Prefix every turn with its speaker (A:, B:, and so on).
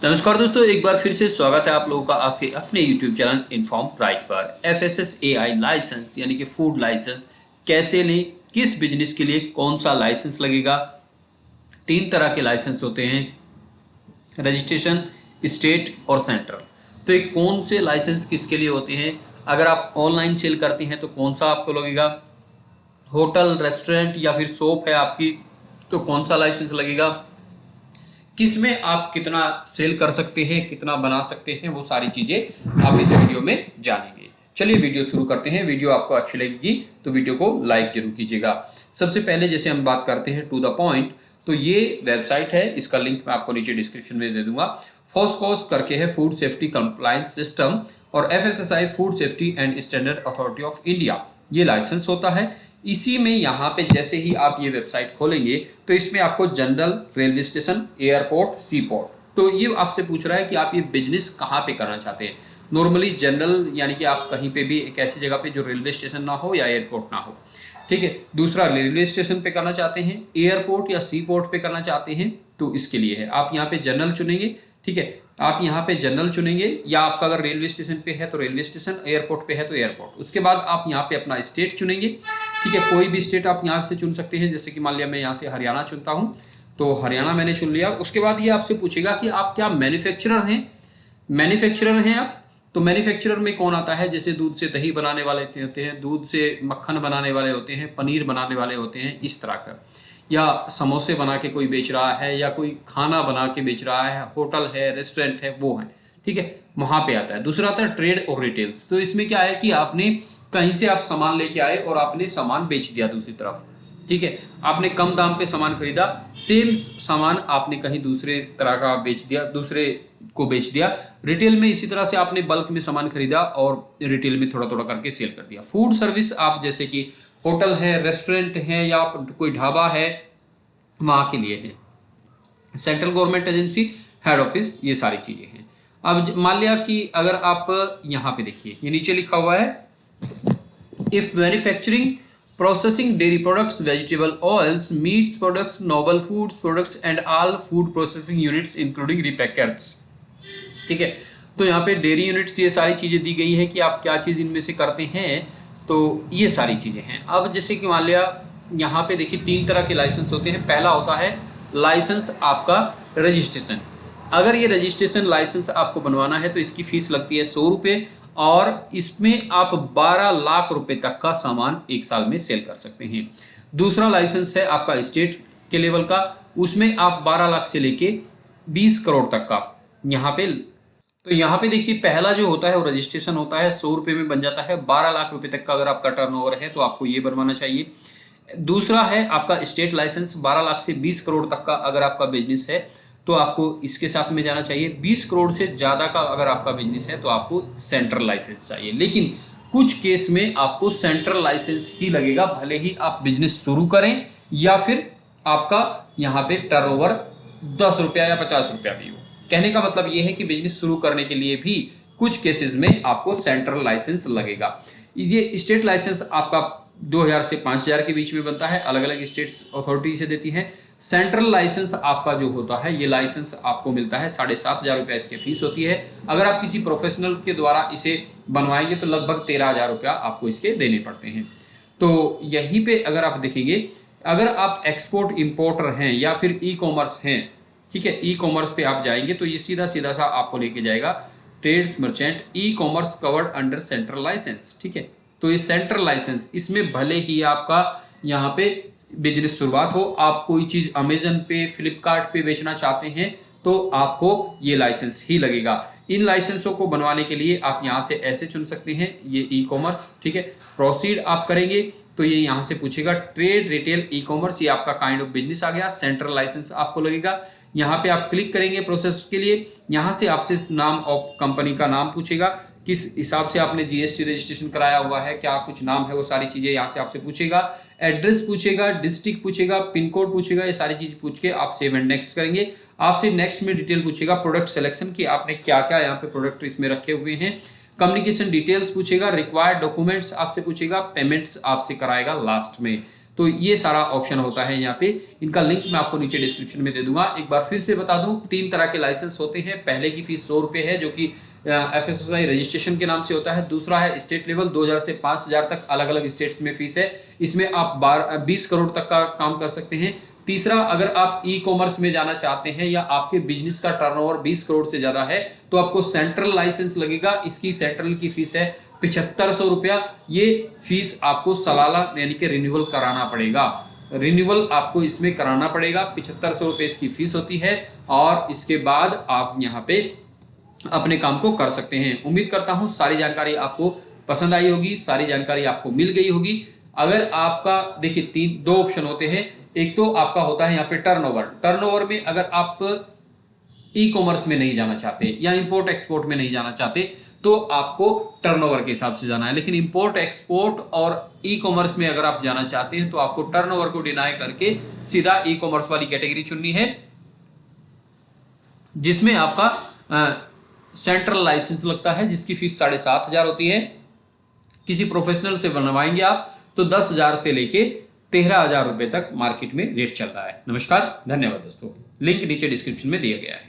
A: नमस्कार दोस्तों, एक बार फिर से स्वागत है आप लोगों का आपके अपने YouTube चैनल इन्फॉर्म प्राइड पर। FSSAI लाइसेंस यानी कि फूड लाइसेंस कैसे लें, किस बिजनेस के लिए कौन सा लाइसेंस लगेगा। 3 तरह के लाइसेंस होते हैं, रजिस्ट्रेशन, स्टेट और सेंट्रल। तो ये कौन से लाइसेंस किसके लिए होते हैं, अगर आप ऑनलाइन सेल करते हैं तो कौन सा आपको लगेगा, होटल रेस्टोरेंट या फिर शॉप है आपकी तो कौन सा लाइसेंस लगेगा, किसमें आप कितना सेल कर सकते हैं, कितना बना सकते हैं, वो सारी चीजें आप इस वीडियो में जानेंगे। चलिए वीडियो शुरू करते हैं। वीडियो आपको अच्छी लगेगी तो वीडियो को लाइक जरूर कीजिएगा। सबसे पहले जैसे हम बात करते हैं टू द पॉइंट, तो ये वेबसाइट है, इसका लिंक मैं आपको नीचे डिस्क्रिप्शन में दे दूंगा। फोस्कोस करके है, फूड सेफ्टी कंप्लायंस सिस्टम, और FSSAI food safety and standard authority of India, ये लाइसेंस होता है। इसी में यहाँ पे जैसे ही आप ये वेबसाइट खोलेंगे तो इसमें आपको जनरल, रेलवे स्टेशन, एयरपोर्ट, सी पोर्ट, तो ये आपसे पूछ रहा है कि आप ये बिजनेस कहाँ पे करना चाहते हैं। नॉर्मली जनरल यानी कि आप कहीं पे भी एक ऐसी जगह पे जो रेलवे स्टेशन ना हो या एयरपोर्ट ना हो, ठीक है। दूसरा, रेलवे स्टेशन पे करना चाहते हैं, एयरपोर्ट या सी पोर्ट पे करना चाहते हैं तो इसके लिए है आप यहाँ पे जनरल चुनेंगे, ठीक है। आप यहाँ पे जनरल चुनेंगे, या आपका अगर रेलवे स्टेशन पे है तो रेलवे स्टेशन, एयरपोर्ट पे है तो एयरपोर्ट। उसके बाद आप यहाँ पे अपना स्टेट चुनेंगे, ठीक है। कोई भी स्टेट आप यहाँ से चुन सकते हैं, जैसे कि मान लिया मैं यहाँ से हरियाणा चुनता हूँ तो हरियाणा मैंने चुन लिया। उसके बाद ये आपसे पूछेगा कि आप क्या मैन्युफैक्चरर हैं, मैन्युफैक्चरर हैं आप। तो मैन्युफैक्चरर में कौन आता है, जैसे दूध से दही बनाने वाले होते हैं, दूध से मक्खन बनाने वाले होते हैं, पनीर बनाने वाले होते हैं, इस तरह का, या समोसे बना के कोई बेच रहा है, या कोई खाना बना के बेच रहा है, होटल है, रेस्टोरेंट है, वो है, ठीक है, वहां पे आता है। दूसरा आता है ट्रेड और रिटेल्स। तो इसमें क्या है कि आपने कहीं से आप सामान लेके आए और आपने सामान बेच दिया दूसरी तरफ, ठीक है। आपने कम दाम पे सामान खरीदा, सेम सामान आपने कहीं दूसरे तरह का बेच दिया, दूसरे को बेच दिया। रिटेल में इसी तरह से आपने बल्क में सामान खरीदा और रिटेल में थोड़ा थोड़ा करके सेल कर दिया। फूड सर्विस आप जैसे कि होटल है, रेस्टोरेंट है, या कोई ढाबा है, वहां के लिए है। Central government agency, head office, ये सारी चीजें हैं। अब मान लिया कि अगर आप यहाँ पे देखिए, ये नीचे लिखा हुआ है, if manufacturing, processing dairy products, vegetable oils, meats products, noble foods products and all food processing units including repackets, ठीक है। तो यहाँ पे डेयरी यूनिट्स, ये सारी चीजें दी गई है कि आप क्या चीज इनमें से करते हैं, तो ये सारी चीजें हैं। अब जैसे कि मान लिया यहाँ पे देखिए 3 तरह के लाइसेंस होते हैं। पहला होता है लाइसेंस आपका रजिस्ट्रेशन। अगर ये रजिस्ट्रेशन लाइसेंस आपको बनवाना है तो इसकी फीस लगती है 100 रुपये, और इसमें आप 12 लाख रुपए तक का सामान एक साल में सेल कर सकते हैं। दूसरा लाइसेंस है आपका स्टेट के लेवल का, उसमें आप 12 लाख से लेके 20 करोड़ तक का यहाँ पे। तो यहाँ पे देखिए पहला जो होता है वो रजिस्ट्रेशन होता है, 100 रुपये में बन जाता है। 12 लाख रुपए तक का अगर आपका टर्नओवर है तो आपको ये बनवाना चाहिए। दूसरा है आपका स्टेट लाइसेंस, 12 लाख से 20 करोड़ तक का अगर आपका बिजनेस है तो आपको इसके साथ में जाना चाहिए। 20 करोड़ से ज्यादा का अगर आपका बिजनेस है तो आपको सेंट्रल लाइसेंस चाहिए। लेकिन कुछ केस में आपको सेंट्रल लाइसेंस ही लगेगा, भले ही आप बिजनेस शुरू करें या फिर आपका यहाँ पे टर्नओवर 10 रुपया या 50 रुपया भी हो। कहने का मतलब ये है कि बिजनेस शुरू करने के लिए भी कुछ केसेस में आपको सेंट्रल लाइसेंस लगेगा। ये स्टेट लाइसेंस आपका 2000 से 5000 के बीच में बनता है, अलग अलग स्टेट्स अथॉरिटी से देती हैं। सेंट्रल लाइसेंस आपका जो होता है, ये लाइसेंस आपको मिलता है 7500 रुपया इसकी फीस होती है। अगर आप किसी प्रोफेशनल के द्वारा इसे बनवाएंगे तो लगभग 13,000 रुपया आपको इसके देने पड़ते हैं। तो यहीं पे अगर आप देखेंगे, अगर आप एक्सपोर्ट इंपोर्टर हैं या फिर ई कॉमर्स हैं, ठीक है, ई कॉमर्स पे आप जाएंगे तो ये सीधा सीधा सा आपको लेके जाएगा trades merchant e commerce covered under central licence, ठीक है। तो ये सेंट्रल लाइसेंस, इसमें भले ही आपका यहाँ पे बिजनेस शुरुआत हो, आप कोई चीज अमेजन पे, फ्लिपकार्ट पे बेचना चाहते हैं तो आपको ये लाइसेंस ही लगेगा। इन लाइसेंसों को बनवाने के लिए आप यहाँ से ऐसे चुन सकते हैं, ये ई कॉमर्स, ठीक है। प्रोसीड आप करेंगे तो ये यहाँ से पूछेगा ट्रेड, रिटेल, ई कॉमर्स, ये आपका काइंड ऑफ बिजनेस आ गया। सेंट्रल लाइसेंस आपको लगेगा। यहाँ पे आप क्लिक करेंगे प्रोसेस के लिए, यहाँ से आपसे नाम ऑफ कंपनी का नाम पूछेगा, किस हिसाब से आपने जीएसटी रजिस्ट्रेशन कराया हुआ है, क्या कुछ नाम है, वो सारी चीजें यहाँ से आपसे पूछेगा। एड्रेस पूछेगा, डिस्ट्रिक्ट पूछेगा, पिन कोड पूछेगा, ये सारी चीज पूछ के आप सेव एंड नेक्स्ट करेंगे। आपसे नेक्स्ट में डिटेल पूछेगा प्रोडक्ट सिलेक्शन की, आपने क्या क्या यहाँ पे प्रोडक्ट इसमें रखे हुए हैं। कम्युनिकेशन डिटेल्स पूछेगा, रिक्वायर्ड डॉक्यूमेंट्स आपसे पूछेगा, पेमेंट्स आपसे कराएगा लास्ट में। तो ये सारा ऑप्शन होता है यहाँ पे। इनका लिंक मैं आपको नीचे डिस्क्रिप्शन में दे दूंगा। एक बार फिर से बता दूं, 3 तरह के लाइसेंस होते हैं। पहले की फीस 100 रुपये है, जो कि FSSAI रजिस्ट्रेशन के नाम से होता है। दूसरा है स्टेट लेवल, 2000 से 5000 तक अलग अलग स्टेट्स में फीस है। इसमें आप 20 करोड़ तक का काम कर सकते हैं। तीसरा, अगर आप ई कॉमर्स में जाना चाहते हैं या आपके बिजनेस का टर्नओवर 20 करोड़ से ज्यादा है तो आपको सेंट्रल लाइसेंस लगेगा। इसकी सेंट्रल की फीस है 7500 रुपया। ये फीस आपको सालाना यानी कि रिन्यूअल कराना पड़ेगा। रिन्यूअल आपको इसमें कराना पड़ेगा। 7500 रुपये इसकी फीस होती है और इसके बाद आप यहाँ पे अपने काम को कर सकते हैं। उम्मीद करता हूं सारी जानकारी आपको पसंद आई होगी, सारी जानकारी आपको मिल गई होगी। अगर आपका देखिए 2 ऑप्शन होते हैं। एक तो आपका होता है यहाँ पे टर्नओवर में अगर आप ई कॉमर्स में नहीं जाना चाहते या इंपोर्ट एक्सपोर्ट में नहीं जाना चाहते तो आपको टर्नओवर के हिसाब से जाना है। लेकिन इंपोर्ट एक्सपोर्ट और ई कॉमर्स में अगर आप जाना चाहते हैं तो आपको टर्नओवर को डिनाई करके सीधा ई कॉमर्स वाली कैटेगरी चुननी है, जिसमें आपका सेंट्रल लाइसेंस लगता है, जिसकी फीस 7500 होती है। किसी प्रोफेशनल से बनवाएंगे आप तो 10,000 से लेके 13,000 रुपए तक मार्केट में रेट चल रहा है। नमस्कार, धन्यवाद दोस्तों। लिंक नीचे डिस्क्रिप्शन में दिया गया है।